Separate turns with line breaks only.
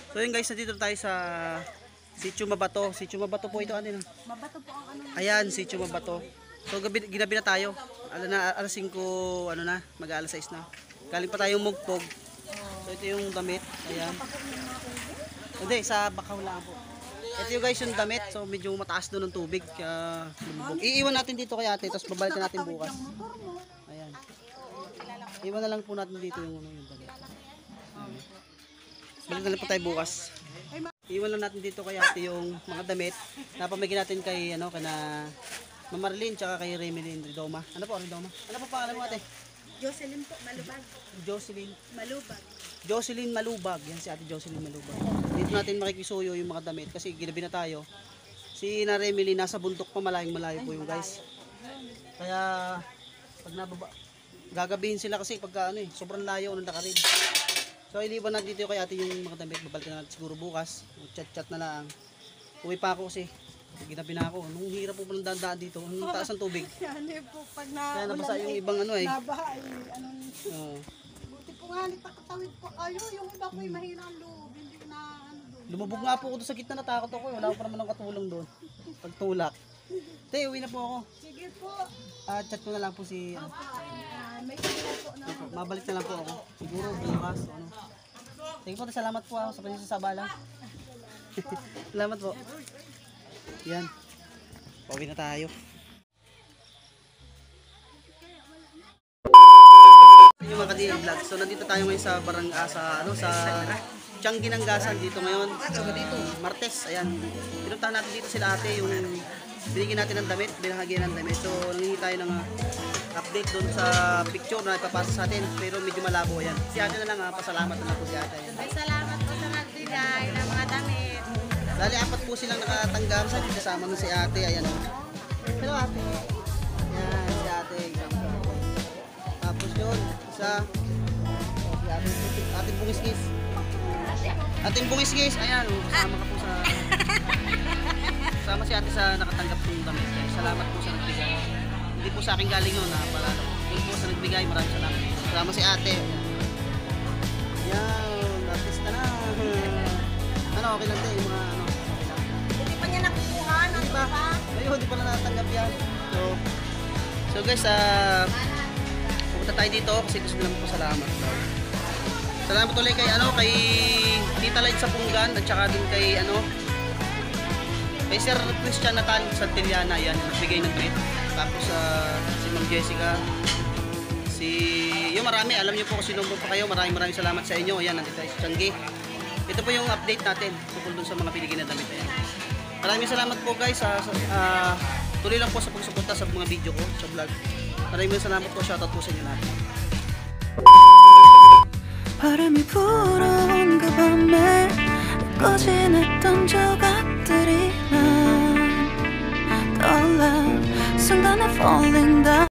So yun guys, nandito tayo sa Sitio Mabato. Sitio Mabato po ito, ano yun?
Mabato po ang ano.
Ayan, Sitio Mabato. So ginabi na tayo. Alas 5, ano na, mag-alas 6 na. Galing pa tayong Mugpog. So ito yung damit. Ayan. Hindi, sa Bakaw lang po. Ito yung guys yung damit. So medyo mataas doon ng tubig. Kaya lumubog. Iiwan natin dito kay ate, tapos babalikan natin bukas. Ayan. Iwan na lang po natin dito yung damit. Balik na lang po tayo bukas. Iwan lang natin dito kay ate yung mga damit. Napamigyan natin kay ano, kana Ma'am Marlene tsaka kay Remelin Ridoma. Ano po, Ridoma? Ano po pangalan mo ate?
Jocelyn po, Malubag.
Jocelyn.
Malubag.
Jocelyn Malubag. Yan si ate Jocelyn Malubag. Dito natin makikisuyo yung mga damit kasi ginabi na tayo. Si na Remelin nasa bundok pa, malayong malayo po yung guys. Kaya pag nababa, gagabihin sila kasi pagka ano sobrang layo ng lakarin. So iliban natin dito kay ate yung mga damit. Babalikan natin siguro bukas. Chat-chat na lang. Uwi pa ako kasi ginabi na ako. Nung hirap po palang daan dito. Ang taas ng tubig.
Ano po pag na
Kaya nabasa yung ibang ano eh.
nabaha ay anong buti po nga nakatawid po kayo. Yung iba po ay mahirang loob. Hindi na ano doon.
Lumubog nga po ako doon sa gitna, natakot ako. Wala ko pa naman ng katulong doon. Pagtulak. Te, uwi na po ako.
Sige po.
Chat ko na lang po si ano.
May kaya po na.
Mabalik na lang po ako. Siguro bukas o ano. Sige po, salamat po ako sa pagsasabala. Salamat po. Yan. Pauwi na tayo. Yung mga kadiri vlog. So nandito tayo ngayon sa sa Tianggi ng Gasan dito ngayon. So dito, Martes, ayan. Pinuntahan natin dito sila ate yung binigyan natin ng damit, binahagyan ng damit. So nangingi tayo ng update doon sa picture na ipapasa sa atin, pero medyo malabo yan. Si ate na lang pasalamat na lang po si ate.
Ay, salamat po sa nagbigay ng mga damit.
Dali, 4 po silang nakatanggap sa kasama ng si ate, ayan o. Hello ate. Yan, si ate. Tapos yun, isa. Si ating bungis-gis. Ating bungis-gis, ayan o. Kasama ka po sa... Kasama si ate sa nakatanggap ng damit. Salamat po sa nagbigay. Hindi po sa akin galing yun ha. Para yun po sa nagbigay, maraming salamat. Kasama si ate. Yan, artista na. Ano, okay lang tayo, yung mga ano.
Hindi pa niya nakukuha.
Hindi ba? Ayun, hindi pa na natanggap yan. So guys, pupunta tayo dito kasi gusto lang po salamat. Salamat ulit kay kay Tita Light sa Punggan at saka din kay kay Sir Christian Natal Santillana, yan, nagbigay ng treat. Tapos si Ma'am Jessica, yung marami, alam niyo po kasi number pa kayo, maraming salamat sa inyo. Ayan, nandito tayo sa Tianggi. Ito po yung update natin tungkol dun sa mga binigyan na damit. Ayan. Maraming salamat po guys. Tuloy lang po sa pagsuporta sa mga video ko, sa vlog. Maraming salamat po, shoutout po sa inyo natin.
바람이 불어온 그 밤에 꺼진 했던 조각들이 난 떠올라 순간에 falling down